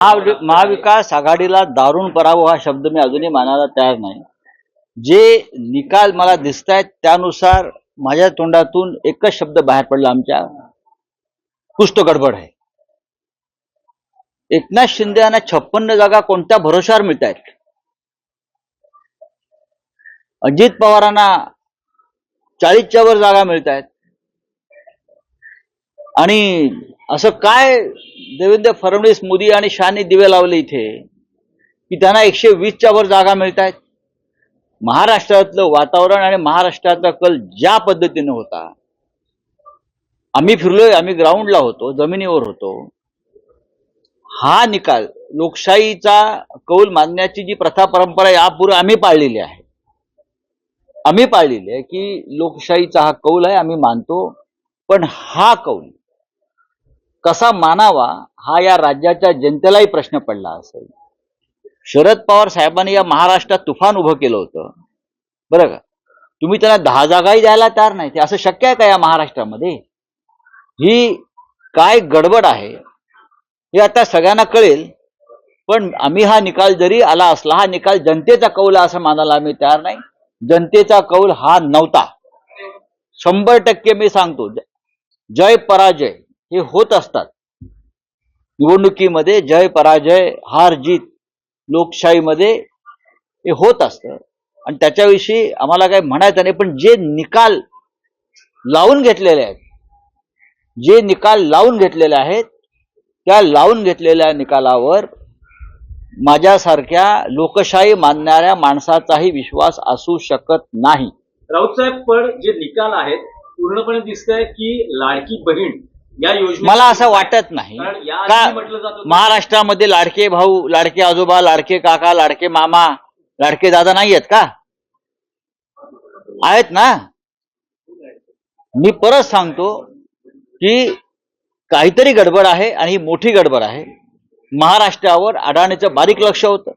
महाविकास आघाडीला दारुण पराभव हा शब्द मी अजूनही मानायला तयार नाही. जे निकाल मला दिसत आहेत त्यानुसार माझ्या तोंडातून एकच शब्द बाहेर पडला, आमच्या कुछ तो गडबड आहे. एकनाथ शिंदे यांना 56 जागा कोणत्या भरोशावर मिळत आहेत? अजित पवारांना 40च्या वर जागा मिळत आहेत. आणि असं काय देवेंद्र फडणवीस, मोदी आणि शहानी दिवे लावले इथे की त्यांना 120च्या वर जागा मिळत आहेत? महाराष्ट्रातलं वातावरण आणि महाराष्ट्रातला कल ज्या पद्धतीने होता, आम्ही फिरलोय, आम्ही ग्राउंडला होतो, जमिनीवर होतो. हा निकाल लोकशाहीचा कौल मानण्याची जी प्रथा परंपरा यापूर्वी आम्ही पाळलेली आहे, की लोकशाहीचा हा कौल आहे, आम्ही मानतो. पण हा कौल कसा मानावा हा या राज्याच्या जनतेलाही प्रश्न पडला असेल. शरद पवार साहेबांनी या महाराष्ट्रात तुफान उभं केलं होतं, बरं का? तुम्ही त्यांना 10 जागाही द्यायला तयार नाही. ते असं शक्य आहे का या महाराष्ट्रामध्ये? ही काय गडबड आहे हे आता सगळ्यांना कळेल. पण आम्ही हा निकाल जरी आला असला, हा निकाल जनतेचा कौल असं मानायला आम्ही तयार नाही. जनतेचा कौल हा नव्हता. 100% मी सांगतो, जय पराजय हे होत असतात निवडणुकीमध्ये. जय पराजय, हार जीत लोकशाहीमध्ये हे होत असतं आणि त्याच्याविषयी आम्हाला काही म्हणायचं नाही. पण जे निकाल लावून घेतलेले आहेत, त्या लावून घेतलेल्या निकालावर माझ्यासारख्या लोकशाही मानणाऱ्या माणसाचाही विश्वास असू शकत नाही. राऊत साहेब, पण जे निकाल आहेत पूर्णपणे दिसतंय की लाडकी बहीण या योजने, मला असं वाटत नाही का महाराष्ट्रामध्ये लाडके भाऊ, लाडके आजोबा, लाडके काका, लाडके मामा, लाडके दादा नाही आहेत का? आहेत ना. मी परत सांगतो की काहीतरी गडबड आहे आणि ही मोठी गडबड आहे. महाराष्ट्रावर अडाणीचं बारीक लक्ष होतं.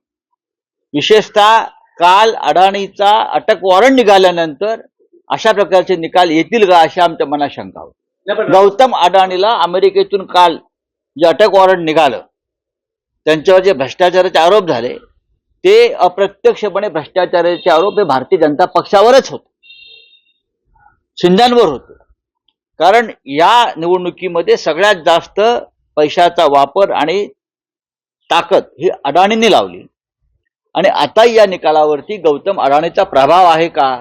विशेषतः काल अडाणीचा अटक वॉरंट निघाल्यानंतर अशा प्रकारचे निकाल येतील का अशी आमच्या मनात शंका होती. गौतम अडाणीला अमेरिकेतून काल जे अटक वॉरंट निघालं, त्यांच्यावर जे भ्रष्टाचाराचे आरोप झाले, ते अप्रत्यक्षपणे भ्रष्टाचाराचे आरोप हे भारतीय जनता पक्षावरच होते, शिंद्यांवर होते. कारण या निवडणुकीमध्ये सगळ्यात जास्त पैशाचा वापर आणि ताकद ही अडाणींनी लावली. आणि आता या निकालावरती गौतम अडाणीचा प्रभाव आहे का?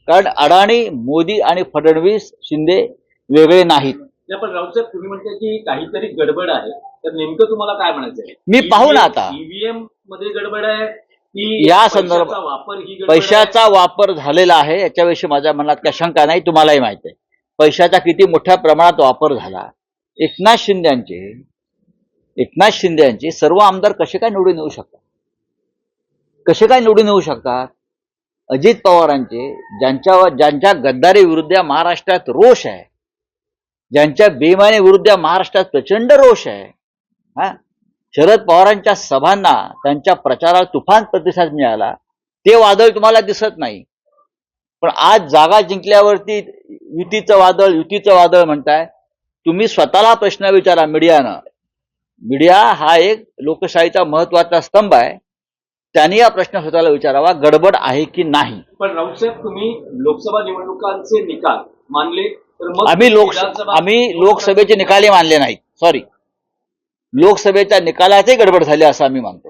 कारण अडाणी, मोदी आणि फडणवीस, शिंदे वेगळे नाहीत. पण राऊत साहेब, तुम्ही म्हणता की काहीतरी गडबड आहे, तर नेमकं तुम्हाला काय म्हणायचं आहे? मी पाहू ना आता ईव्हीएम मध्ये गडबड आहे की या संदर्भात पैशाचा वापर झालेला आहे याच्याविषयी माझ्या मनात काही शंका नाही. तुम्हालाही माहिती आहे पैशाचा किती मोठ्या प्रमाणात वापर झाला. एकनाथ शिंदेचे सर्व आमदार कसे काय निवडून येऊ शकतात? अजित पवारांचे, ज्यांच्या गद्दारी विरुद्ध महाराष्ट्रात रोष आहे, ज्यांच्या बेईमानी विरुद्ध महाराष्ट्रात प्रचंड रोष आहे, शरद पवारांच्या सभांना, त्यांच्या प्रचाराला तुफान प्रतिसाद मिळाला, ते वादळ तुम्हाला दिसत नाही. पण आज जागा जिंकल्यावरती युतीचं वादळ म्हणताय तुम्ही. स्वतःला प्रश्न विचारा मीडियानं. मीडिया हा एक लोकशाहीचा महत्वाचा स्तंभ आहे. त्यांनी हा प्रश्न स्वतःला विचारावा, गडबड आहे की नाही. पण राऊत साहेब, तुम्ही लोकसभा निवडणुकांचे निकाल मानले तर मग आम्ही लोकसभेचे निकालही मानले नाहीत. सॉरी, लोकसभेच्या निकालाचे गडबड झाले असं आम्ही मानतो.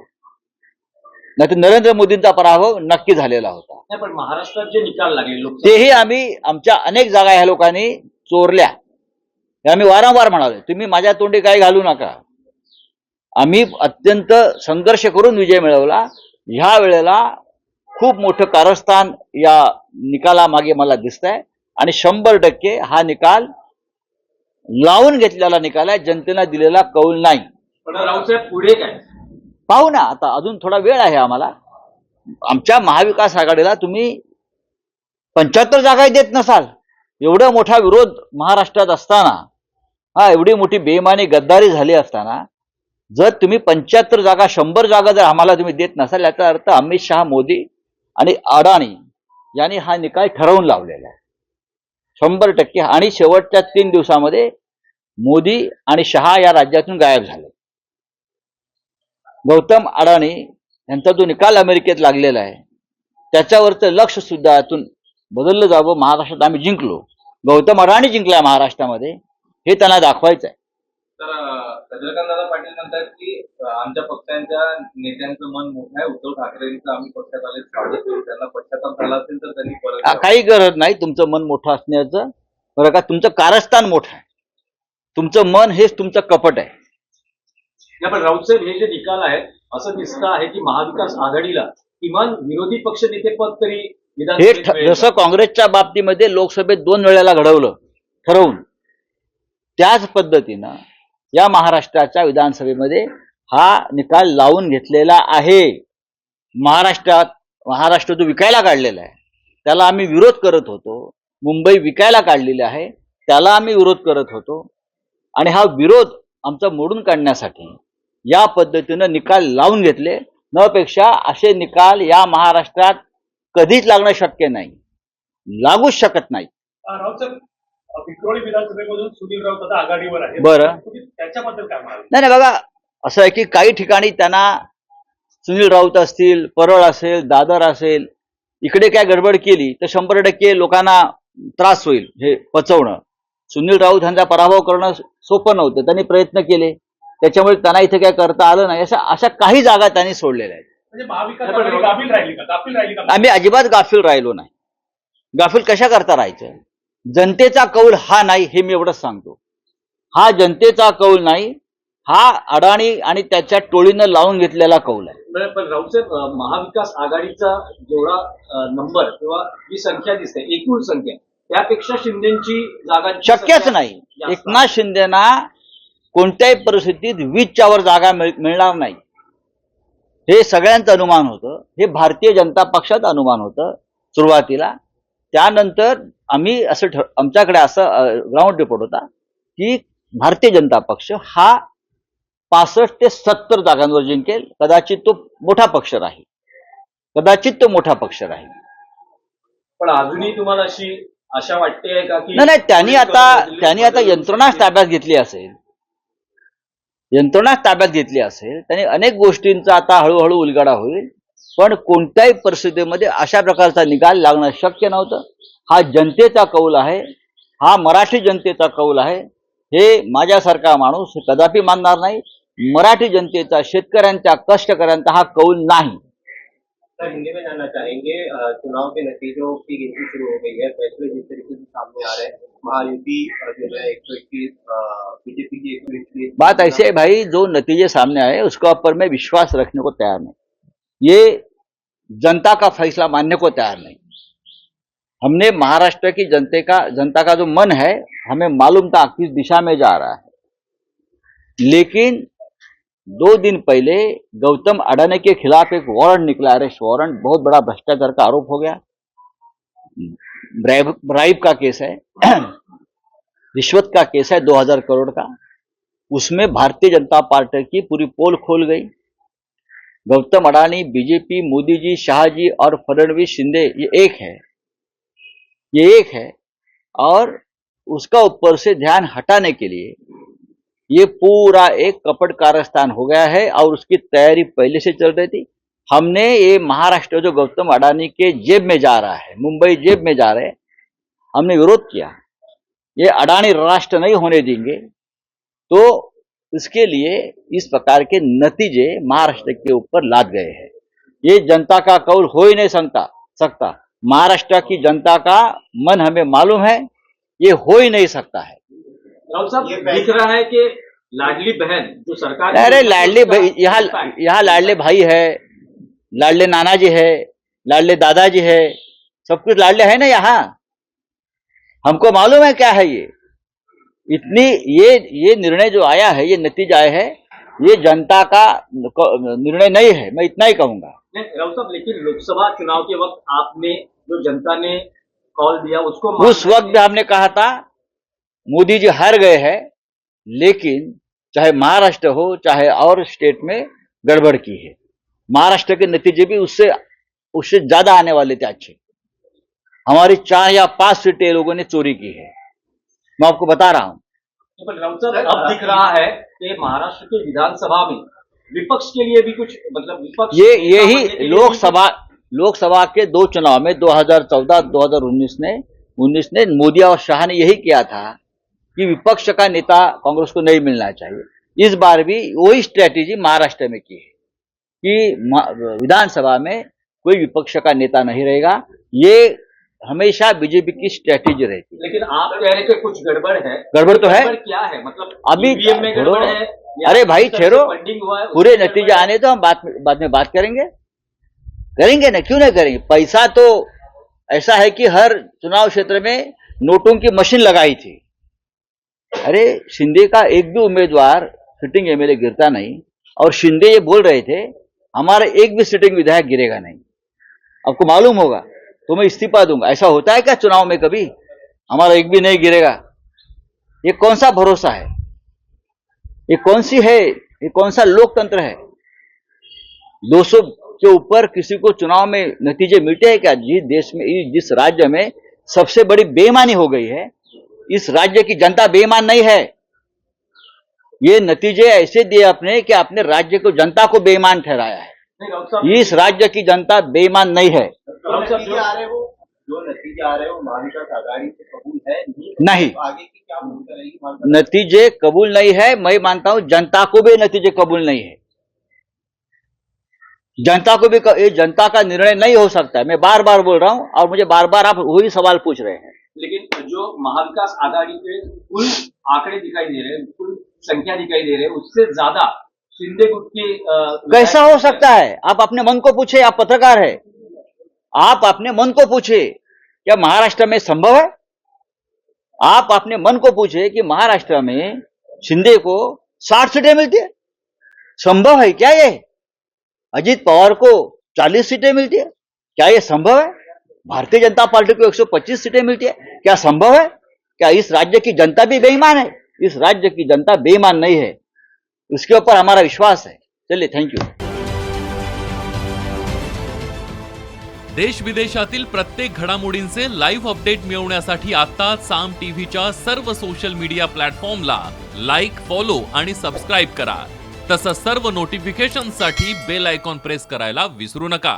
नाही तर नरेंद्र मोदींचा पराभव नक्की झालेला होता. नाही, पण महाराष्ट्रात जे निकाल लागले तेही आम्ही, आमच्या अनेक जागा ह्या लोकांनी चोरल्या हे आम्ही वारंवार म्हणालो. तुम्ही माझ्या तोंडी काही घालू नका. आम्ही अत्यंत संघर्ष करून विजय मिळवला. ह्या वेळेला खूप मोठं कारस्थान या निकालामागे मला दिसतंय आणि 100% हा निकाल लावून घेतलेला निकाल आहे, जनतेला दिलेला कौल नाही. पण राऊत साहेब, पुढे काय पाहू ना आता. अजून थोडा वेळ आहे आम्हाला. आमच्या महाविकास आघाडीला तुम्ही 75 जागाही देत नसाल, एवढा मोठा विरोध महाराष्ट्रात असताना, एवढी मोठी बेईमानी गद्दारी झाली असताना, जर तुम्ही 75 जागा, 100 जागा जर आम्हाला तुम्ही देत नसाल, याचा अर्थ अमित शहा, मोदी आणि अडाणी यांनी हा निकाल ठरवून लावलेला आहे 100%. आणि शेवटच्या 3 दिवसामध्ये मोदी आणि शहा या राज्यातून गायब झाले. गौतम अडाणी यांचा जो निकाल अमेरिकेत लागलेला आहे त्याच्यावरचं लक्ष सुद्धा यातून बदललं जावं. महाराष्ट्रात आम्ही जिंकलो, गौतम अडाणी जिंकला महाराष्ट्रामध्ये, हे त्यांना दाखवायचं आहे. तर चंद्रकांतदादा पाटील म्हणतात की आमच्या पक्षांच्या नेत्यांचं मन मोठं आहे, उद्धव ठाकरेंचं आम्ही पक्षात आले स्वागत करू, त्यांना पश्चाताप झाला असेल तर त्यांनी परत यावं. काही गरज नाही तुमचं मन मोठं असण्याचं, बरं का. तुमचं कारस्थान मोठं आहे, तुमचं मन हेच तुमचं कपट आहे. नाही, पण राऊत साहेब, हे जे निकाल आहेत असं दिसतं आहे की महाविकास आघाडीला किमान विरोधी पक्ष नेतेपद तरी हे विधानसभेत मिळेल. जसं काँग्रेसच्या बाबतीमध्ये लोकसभेत 2 वेळेला घडवलं ठरवून, त्याच पद्धतीनं या महाराष्ट्राच्या विधानसभेमध्ये हा निकाल लावून घेतलेला आहे. महाराष्ट्र जो विकायला काढलेला आहे त्याला आम्ही विरोध करत होतो. मुंबई विकायला काढलेली आहे त्याला आम्ही विरोध करत होतो. आणि हा विरोध आमचा मोडून काढण्यासाठी या पद्धतीनं निकाल लावून घेतले. नपेक्षा असे निकाल या महाराष्ट्रात कधीच लागणं शक्य नाही, लागूच शकत नाही. राऊत साहेब, विक्रोळी विधानसभेमधून सुनील राऊत आता आघाडीवर आहे. बरं. तुम्ही त्याच्याबद्दल काय म्हणाल? नाही बघा, असं आहे की काही ठिकाणी त्यांना सुनील राऊत असतील, परळ असेल, दादर असेल, इकडे काय गडबड केली तर 100% लोकांना त्रास होईल हे पचवणं. सुनील राऊत यांचा पराभव करणं सोपं नव्हतं, त्यांनी प्रयत्न केले, त्याच्यामुळे त्यांना इथे काय करता आलं नाही. अशा काही जागा त्यांनी सोडलेल्या आहेत. म्हणजे महाविकास आघाडी गाफील राहिली का? गाफील राहिली का? आम्ही अजिबात गाफील राहिलो नाही. गाफील कशा करता राहायचं? जनतेचा कौल हा नाही, हे मी एवढंच सांगतो. हा जनतेचा कौल नाही, हा अडाणी आणि त्याच्या टोळीनं लावून घेतलेला कौल आहे. बरं, पण राऊत साहेब, महाविकास आघाडीचा जेवढा नंबर किंवा जी संख्या दिसते, एकूण संख्या, त्यापेक्षा शिंदेची जागांची शक्यच संख्या नाही. जास्त. एकनाथ शिंदेना कोणत्याही परिस्थितीत 20च्या वर जागा मिळणार नाही, हे सगळ्यांचं अनुमान होतं. हे भारतीय जनता पक्षाचं अनुमान होतं सुरुवातीला. त्यानंतर आम्ही असं आमच्याकडे असं ग्राउंड रिपोर्ट होता की भारतीय जनता पक्ष हा 65 ते 70 जागांवर जिंकेल. कदाचित तो मोठा पक्ष राहील, कदाचित तो मोठा पक्ष राहील. पण अजूनही तुम्हाला अशी आशा वाटते का की नाही, त्यांनी आता यंत्रणाच ताब्यात घेतली असेल, त्यांनी अनेक गोष्टींचा आता हळूहळू उलगडा होईल. पण कोणत्याही परिस्थितीमध्ये अशा प्रकारचा निकाल लागणं शक्य नव्हतं. हा जनतेचा कौल आहे, हा मराठी जनतेचा कौल आहे. हे माझ्यासारखा माणूस कदापि मानणार नाही. मराठी जनतेचा, शेतकऱ्यांचा, कष्टकऱ्यांचा हा कौल नाही. सर, हिंदी में जानना चाहेंगे, चुनाव के नतीजों की गिनती शुरू हो गई है, फैसले जिस तरीके से सामने आ रहे हैं, महायुति जो है 121, बीजेपी की 121। बात ऐसे है भाई, जो नतीजे सामने आए उसके ऊपर मैं विश्वास रखने को तैयार नहीं. ये जनता का फैसला मानने को तैयार नहीं. हमने महाराष्ट्र की जनता का जो मन है, हमें मालूम था किस दिशा में जा रहा है. लेकिन 2 दिन पहले गौतम अडानी के खिलाफ एक वारंट निकला, अरेस्ट वारंट. बहुत बड़ा भ्रष्टाचार का आरोप हो गया, ब्राइब का केस है, रिश्वत का केस है 2000 करोड़ का. उसमें भारतीय जनता पार्टी की पूरी पोल खोल गई. गौतम अडानी, बीजेपी, मोदी जी, शाह जी और फडणवीस, शिंदे, ये एक है. और उसका ऊपर से ध्यान हटाने के लिए ये पूरा एक कपट कारस्तान हो गया है. और उसकी तैयारी पहले से चल रही थी. हमने ये महाराष्ट्र जो गौतम अडानी के जेब में जा रहा है, मुंबई जेब में जा रहे हैं, हमने विरोध किया. ये अडानी राष्ट्र नहीं होने देंगे. तो इसके लिए इस प्रकार के नतीजे महाराष्ट्र के ऊपर लाद गए हैं. ये जनता का कौल हो ही नहीं सकता. महाराष्ट्र की जनता का मन हमें मालूम है, ये हो ही नहीं सकता है. राऊत साहब, दिख रहा है कि लाडली बहन जो सरकार, अरे लाडले भाई, यहाँ लाडले भाई है, लाडले नाना जी है, लाडले दादाजी है, सब कुछ लाडले है ना यहाँ. हमको मालूम है क्या है ये. ये निर्णय जो आया है, ये नतीजा आया है, ये जनता का निर्णय नहीं है, मैं इतना ही कहूंगा. राउत साहब, लेकिन लोकसभा चुनाव के वक्त आपने जो जनता ने कॉल दिया उसको उस वक्त हमने कहा था मोदी जी हार गए हैं, लेकिन चाहे महाराष्ट्र हो चाहे और स्टेट में गड़बड़ की है. महाराष्ट्र के नतीजे भी उससे ज्यादा आने वाले थे अच्छे. हमारी 4 या 5 सीटें लोगों ने चोरी की है, मैं आपको बता रहा हूं. राउत साहब, अब दिख रहा है कि महाराष्ट्र की विधानसभा में विपक्ष के लिए भी कुछ मतलब विपक्ष ये नेता बनने के यही लिए लोकसभा के 2 चुनाव में 2014 2019 ने मोदी और शाह ने यही किया था कि विपक्ष का नेता कांग्रेस को नहीं मिलना चाहिए। इस बार भी वही स्ट्रेटेजी महाराष्ट्र में की है कि विधानसभा में कोई विपक्ष का नेता नहीं रहेगा। ये हमेशा बीजेपी की स्ट्रेटेजी रहती है। लेकिन आप कह रहे कि कुछ गड़बड़ है। गड़बड़ तो है। गड़बड़ क्या है? मतलब अभी EVM में गड़बड़ है या अरे भाई किस तरह से ठहरो, फंडिंग हुआ है, पूरे उसमें नतीजे गड़बड़ है? आने तो हम बाद में बात करेंगे ना, क्यों नहीं करेंगे। पैसा तो ऐसा है कि हर चुनाव क्षेत्र में नोटों की मशीन लगाई थी। अरे शिंदे का एक भी उम्मीदवार सिटिंग एमएलए गिरता नहीं, और शिंदे ये बोल रहे थे हमारा एक भी सिटिंग विधायक गिरेगा नहीं। आपको मालूम होगा तो मैं इस्तीफा दूंगा। ऐसा होता है क्या चुनाव में कभी? हमारा एक भी नहीं गिरेगा। ये कौन सा भरोसा है? ये कौन सा लोकतंत्र है? 200 के ऊपर किसी को चुनाव में नतीजे मिलते हैं क्या? जिस देश में, जिस राज्य में सबसे बड़ी बेईमानी हो गई है, इस राज्य की जनता बेईमान नहीं है। ये नतीजे ऐसे दिए आपने कि आपने राज्य को, जनता को बेईमान ठहराया है। नहीं, राउत साहब, इस राज्य की जनता बेईमान नहीं है। जो नतीजे आ रहे हैं वो महाविकास आघाड़ी से कबूल है नहीं। तो आगे की क्या भूमिका रहेगी महाविकास? नतीजे कबूल नहीं है। मैं मानता हूं जनता को भी नतीजे कबूल नहीं है। जनता को भी ये जनता का निर्णय नहीं हो सकता है। मैं बार बार बोल रहा हूं और मुझे बार बार आप वही सवाल पूछ रहे हैं। लेकिन जो महाविकास आघाड़ी के कुल आंकड़े दिखाई दे रहे हैं, कुल संख्या दिखाई दे रहे हैं, उससे ज्यादा शिंदे गुट की कैसा हो सकता है? आप अपने मन को पूछे, आप पत्रकार है, आप अपने मन को पूछे क्या महाराष्ट्र में संभव है? आप अपने मन को पूछे कि महाराष्ट्र में शिंदे को 60 सीटें मिलती है, संभव है क्या ये? अजीत पवार को 40 सीटें मिलती है, क्या ये संभव है? भारतीय जनता पार्टी को 125 सीटें मिलती है, क्या संभव है? क्या इस राज्य की जनता भी बेईमान है? इस राज्य की जनता बेईमान नहीं है, उसके ऊपर हमारा विश्वास है। चलिए, थैंक यू। देश विदेशातील प्रत्येक घडामोडींचे लाईव्ह अपडेट मिळवण्यासाठी आता साम टीव्हीच्या सर्व सोशल मीडिया प्लॅटफॉर्मला लाईक, फॉलो आणि सबस्क्राईब करा। तसंच सर्व नोटिफिकेशनसाठी बेल आयकॉन प्रेस करायला विसरू नका।